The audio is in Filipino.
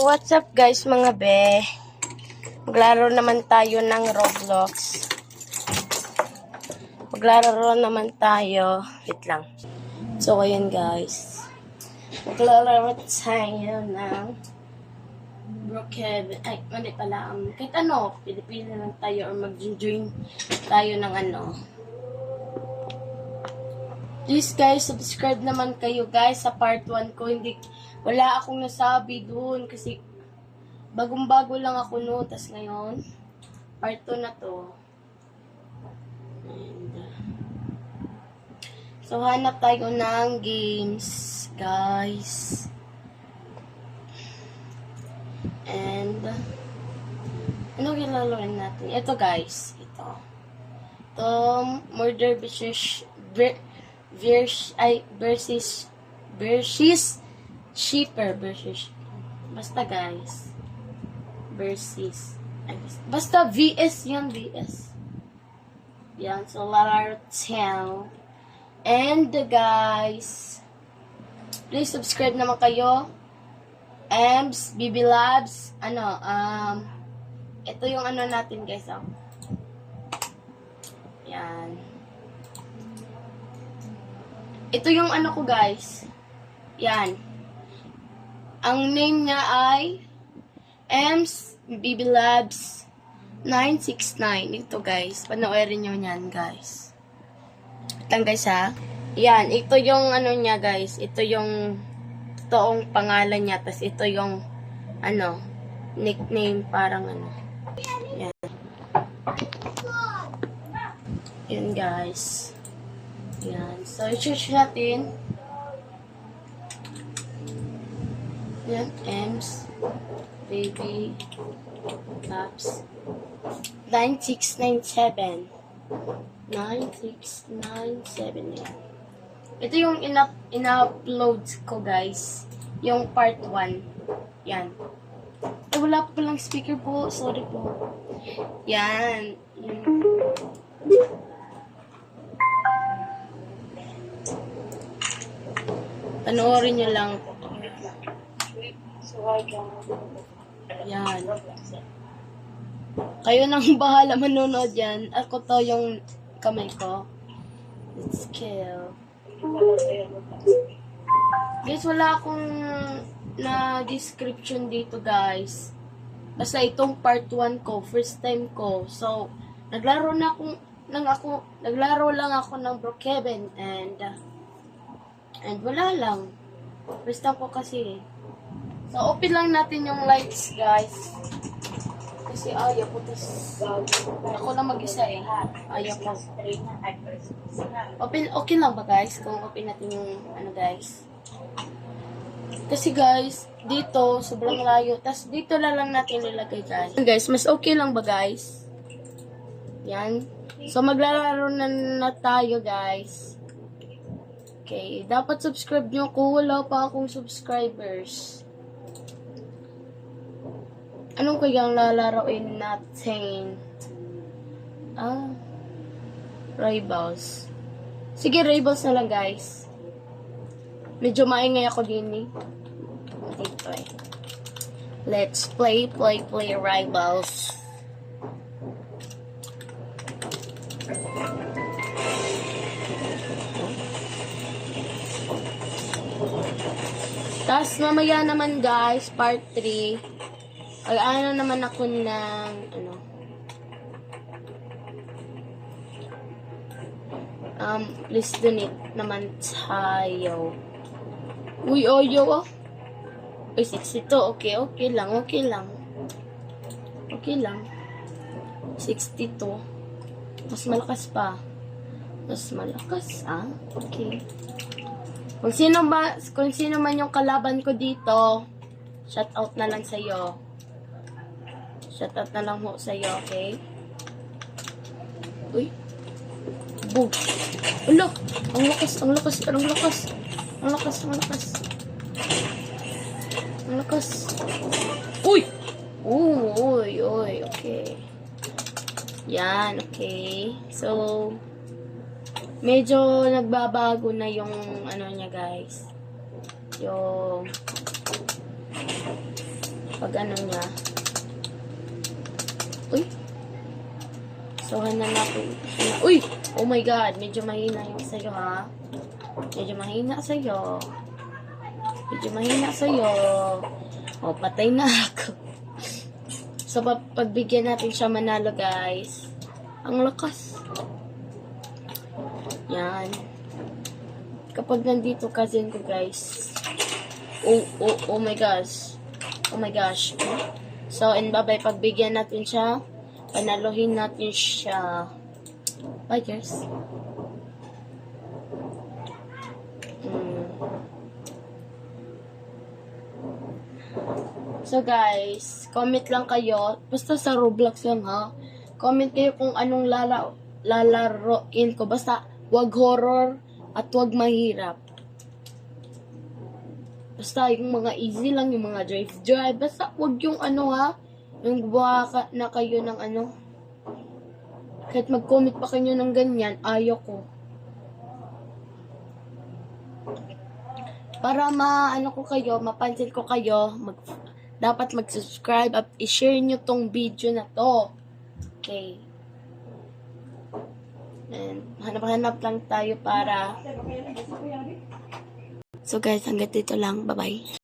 What's up guys mga be? Maglaro naman tayo ng Roblox. Maglaro naman tayo. Wait lang. So ayun guys. Maglaro tayo ng Brookhaven. Ay, mali pala. Kahit ano, Pilipino lang tayo or mag-join tayo ng ano. Please guys, subscribe naman kayo guys sa part 1 ko. Wala akong nasabi doon kasi bagong-bago lang ako no. Tas ngayon, part 2 na to. And, so, hanap tayo ng games, guys. And, ano ginalaroin natin? Ito guys, ito. Ito, Murder versus Shipper versus basta guys versus basta VS yan, VS yan. So lalaro 10 and guys, please subscribe naman kayo. Ems BB Labs, ito yung ano natin guys, yan, ito yung ano ko guys, yan. Ang name niya ay Ems BB Labs 969. Ito guys, panoorin nyo yan guys. Ito guys ha. Yan, ito yung ano niya guys. Ito yung totoong pangalan niya. Tapos ito yung ano, nickname parang ano. Yan. Yan guys. Yan. So, i-search natin. Yan, Ems BB Labs 9697 9697 yan. Ito yung ina-upload ko guys, yung part 1 yan. Wala pa palang speaker po, sorry po. Yan. Panoorin nyo lang. Yan. Kayo nang bahala manonood yan. Ako to yung kamay ko. Let's kill. Guys, wala akong na description dito guys. Basta itong part 1 ko, first time ko. So, naglaro lang ako ng Brookhaven and wala lang. First time ko kasi. So, open lang natin yung lights, guys. Kasi ayaw ko. Ako lang mag-isa eh. Ayaw ko. Okay lang ba, guys? Kung open natin yung ano, guys. Kasi, guys, dito, sobrang layo. Tapos, dito lang natin nilagay, guys. Guys, mas okay lang ba, guys? Yan. So, maglalaro na tayo, guys. Okay. Dapat subscribe nyo ko. Wala pa akong subscribers. Anong kayang lalaroin natin? Rivals. Sige, Rivals na lang, guys. Medyo maingay ako din eh. Dito eh. Let's play Rivals. Tapos mamaya naman, guys, part 3. Ano naman ako ng please donate naman tayo. Uy, oyo. Uy, 62. Okay lang. 62. Mas malakas pa. Okay. Kung sino man yung kalaban ko dito, shout out na lang sa'yo. Shoutout na lang ho sa'yo, okay? Uy. Boom. Ulo. Ang lakas. Uy. Uy. Okay. Yan, okay. So, medyo nagbabago na yung ano niya, guys. Yung Pag ano niya. Uy. So, hanan natin. Uy! Oh my God. Medyo mahina yung sa'yo, ha? Medyo mahina sa'yo. Medyo mahina sa'yo. Oh, patay na ako. So, pagbigyan natin siya manalo, guys. Ang lakas. Yan. Kapag nandito cousin ko, guys. Oh my gosh. Oh my gosh. So, and bye-bye. Pagbigyan natin siya. Panaluhin natin siya. Bye, guys. So, guys, comment lang kayo. Basta sa Roblox lang, ha? Comment kayo kung anong lalaroin ko. Basta, wag horror at wag mahirap. Basta, yung mga easy lang, yung mga drive. Basta, wag yung ano, ha? Yung gumawa na kayo ng ano. Kahit mag-comment pa kayo ng ganyan, ayaw ko. Para maano ko kayo, mapansin ko kayo, dapat mag-subscribe at i-share nyo tong video na to. Okay. And hanap-hanap lang tayo para... So guys, hanggang dito lang. Bye-bye.